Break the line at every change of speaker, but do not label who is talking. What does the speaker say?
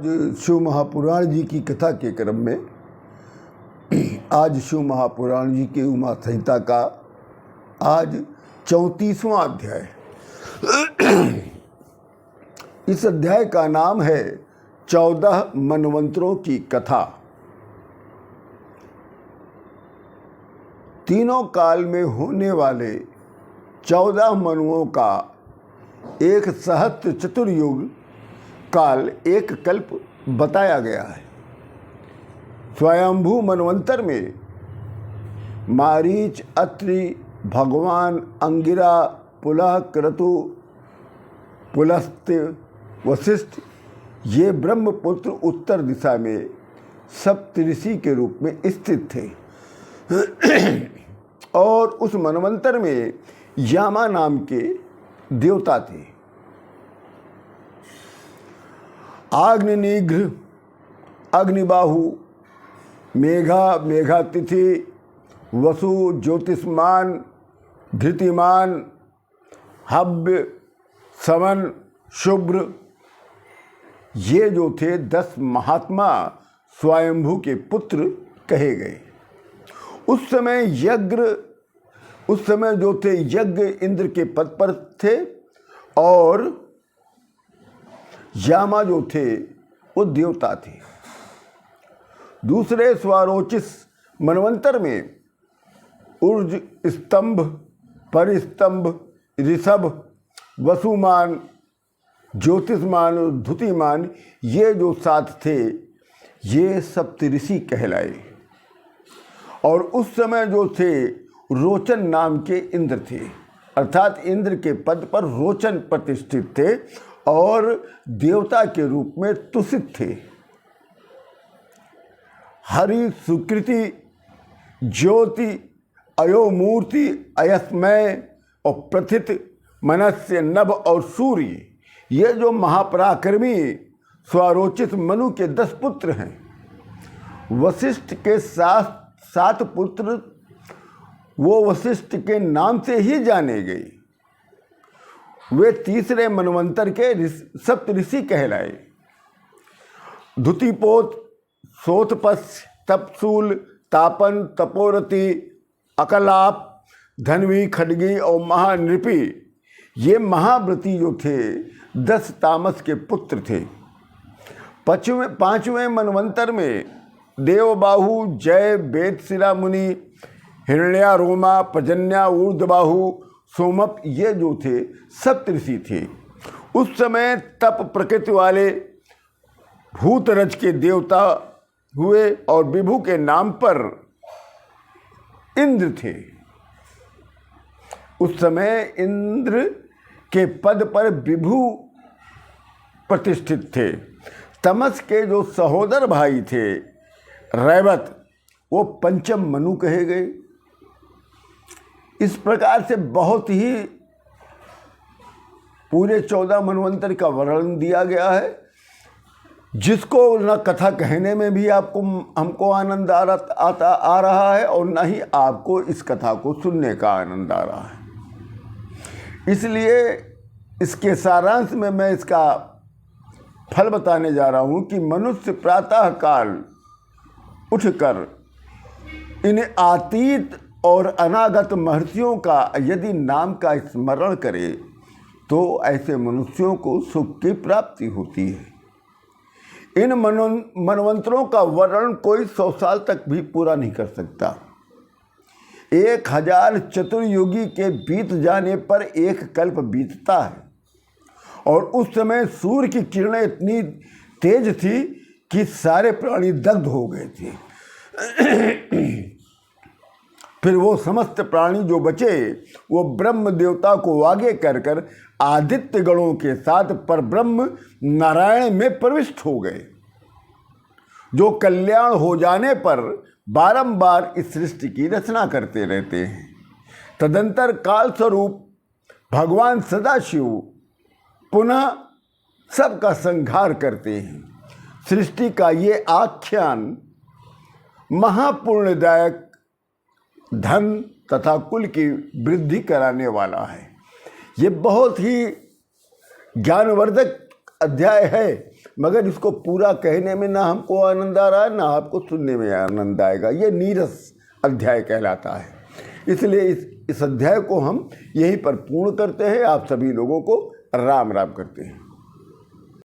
शिव महापुराण जी की कथा के क्रम में आज शिव महापुराण जी के उमा संहिता का आज 34वां अध्याय। इस अध्याय का नाम है 14 मनवंतरों की कथा। तीनों काल में होने वाले 14 मनुओं का एक सहस्त्र चतुर्युग काल एक कल्प बताया गया है। स्वयंभू मनवंतर में मारीच, अत्रि, भगवान, अंगिरा, पुलह, क्रतु, पुलस्त्य, वशिष्ठ ये ब्रह्मपुत्र उत्तर दिशा में सप्तऋषि के रूप में स्थित थे। और उस मनवंतर में यामा नाम के देवता थे। आग्निनिघ्र, अग्निबाहु, मेघा, मेघातिथि, वसु, ज्योतिष्मान, धृतिमान, हव्य, समन, शुभ्र ये जो थे 10 महात्मा स्वयंभू के पुत्र कहे गए। उस समय जो थे यज्ञ इंद्र के पद पर थे और यामा जो थे वो देवता थे। दूसरे स्वारोचिस मनवंतर में ऊर्ज, स्तंभ, परिस्तंभ, ऋषभ, वसुमान, ज्योतिष्मान, धुतिमान ये जो 7 थे ये सप्तऋषि कहलाए। और उस समय जो थे रोचन नाम के इंद्र थे, अर्थात इंद्र के पद पर रोचन प्रतिष्ठित थे और देवता के रूप में तुषित थे। हरि, सुकृति, ज्योति, अयोमूर्ति, अयस्मय और प्रथित, मनस्य, नभ और सूर्य ये जो महापराक्रमी स्वारोचित मनु के 10 पुत्र हैं। वशिष्ठ के 7 पुत्र वो वशिष्ठ के नाम से ही जाने गए। वे तीसरे मनवंतर के सप्तऋषि कहलाए। धुतिपोत, सोतपस्य, तपसूल, तापन, तपोरति, अकलाप, धनवी, खड्गी और महानृपी ये महाव्रती जो थे 10 तामस के पुत्र थे। 5वें मनवंतर में देवबाहु, जय, वेदशिरा मुनि, हिरण्यारोमा, पर्जन्या, ऊर्ध्वबाहु, सोमप ये जो थे सप्तऋषि थे। उस समय तप प्रकृति वाले भूतरज के देवता हुए और विभु के नाम पर इंद्र थे। उस समय इंद्र के पद पर विभु प्रतिष्ठित थे। तमस के जो सहोदर भाई थे रैवत वो पंचम मनु कहे गए। इस प्रकार से बहुत ही पूरे 14 मनवंतर का वर्णन दिया गया है, जिसको न कथा कहने में भी हमको आनंद आ रहा है और न ही आपको इस कथा को सुनने का आनंद आ रहा है। इसलिए इसके सारांश में मैं इसका फल बताने जा रहा हूँ कि मनुष्य प्रातः काल उठकर इन अतीत और अनागत महर्षियों का यदि नाम का स्मरण करे तो ऐसे मनुष्यों को सुख की प्राप्ति होती है। इन मनवंतरों का वर्णन कोई 100 साल तक भी पूरा नहीं कर सकता। 1000 चतुर्युगी के बीत जाने पर एक कल्प बीतता है और उस समय सूर्य की किरणें इतनी तेज थी कि सारे प्राणी दग्ध हो गए थे। फिर वो समस्त प्राणी जो बचे वो ब्रह्म देवता को आगे कर आदित्य गणों के साथ परब्रह्म नारायण में प्रविष्ट हो गए, जो कल्याण हो जाने पर बारंबार इस सृष्टि की रचना करते रहते हैं। तदंतर काल स्वरूप भगवान सदाशिव पुनः सबका संहार करते हैं। सृष्टि का ये आख्यान महापुण्यदायक, धन तथा कुल की वृद्धि कराने वाला है। ये बहुत ही ज्ञानवर्धक अध्याय है मगर इसको पूरा कहने में ना हमको आनंद आ रहा है, ना आपको सुनने में आनंद आएगा। ये नीरस अध्याय कहलाता है। इसलिए इस अध्याय को हम यहीं पर पूर्ण करते हैं। आप सभी लोगों को राम राम करते हैं।